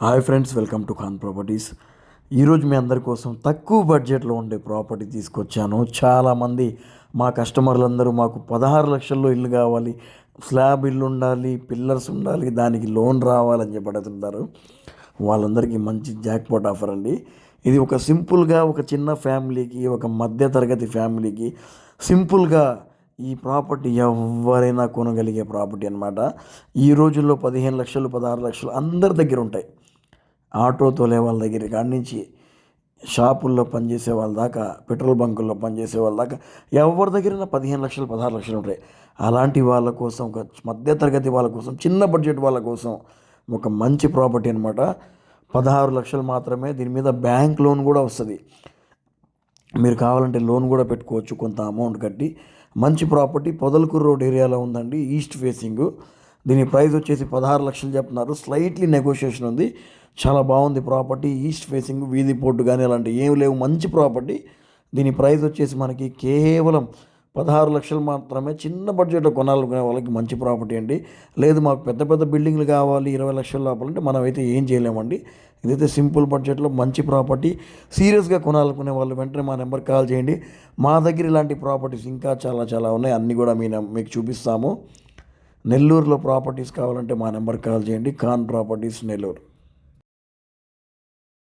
Hi friends, welcome to Khan properties. ఈరోజు మీ అందరి కోసం తక్కువ బడ్జెట్లో ఉండే ప్రాపర్టీ తీసుకొచ్చాను. చాలామంది మా కస్టమర్లందరూ మాకు 16 లక్షల్లో ఇల్లు కావాలి, స్లాబ్ ఇల్లు ఉండాలి, పిల్లర్స్ ఉండాలి, దానికి లోన్ రావాలని చెప్పి అడుగుతుంటారు. వాళ్ళందరికీ మంచి జాక్పాట్ ఆఫర్ అండి. ఇది ఒక సింపుల్గా ఒక చిన్న ఫ్యామిలీకి, ఒక మధ్యతరగతి ఫ్యామిలీకి సింపుల్గా ఈ ప్రాపర్టీ ఎవరైనా కొనగలిగే ప్రాపర్టీ అనమాట. ఈ రోజుల్లో 15 లక్షలు, 16 లక్షలు అందరి దగ్గర ఉంటాయి. ఆటో తోలే వాళ్ళ దగ్గర కాడి నుంచి షాపుల్లో పనిచేసే వాళ్ళ దాకా, పెట్రోల్ బంకుల్లో పనిచేసే వాళ్ళ దాకా ఎవరి దగ్గర 15 లక్షలు, 16 లక్షలు ఉంటాయి. అలాంటి వాళ్ళ కోసం, ఒక మధ్యతరగతి వాళ్ళ కోసం, చిన్న బడ్జెట్ వాళ్ళ కోసం ఒక మంచి ప్రాపర్టీ అనమాట. 16 లక్షలు మాత్రమే. దీని మీద బ్యాంక్ లోన్ కూడా వస్తుంది. మీరు కావాలంటే లోన్ కూడా పెట్టుకోవచ్చు కొంత అమౌంట్ కట్టి. మంచి ప్రాపర్టీ పొదలకూరు రోడ్ ఏరియాలో ఉందండి, ఈస్ట్ ఫేసింగ్. దీని ప్రైస్ వచ్చేసి 16 లక్షలు చెప్తున్నారు. స్లైట్లీ నెగోషియేషన్ ఉంది. చాలా బాగుంది ప్రాపర్టీ. ఈస్ట్ ఫేసింగ్, వీధి పోర్టు కానీ అలాంటివి ఏమి లేవు, మంచి ప్రాపర్టీ. దీని ప్రైస్ వచ్చేసి మనకి కేవలం 16 లక్షలు మాత్రమే. చిన్న బడ్జెట్లో కొనాలనుకునే వాళ్ళకి మంచి ప్రాపర్టీ అండి. లేదు మాకు పెద్ద పెద్ద బిల్డింగ్లు కావాలి 20 లక్షల లోపలంటే మనమైతే ఏం చేయలేమండి. ఇదైతే సింపుల్ బడ్జెట్లో మంచి ప్రాపర్టీ. సీరియస్గా కొనాలనుకునే వాళ్ళు వెంటనే మా నెంబర్ కాల్ చేయండి. మా దగ్గర ఇలాంటి ప్రాపర్టీస్ ఇంకా చాలా చాలా ఉన్నాయి. అన్నీ కూడా మీకు చూపిస్తాము. నెల్లూరులో ప్రాపర్టీస్ కావాలంటే మా నెంబర్ కాల్ చేయండి. ఖాన్ ప్రాపర్టీస్, నెల్లూరు.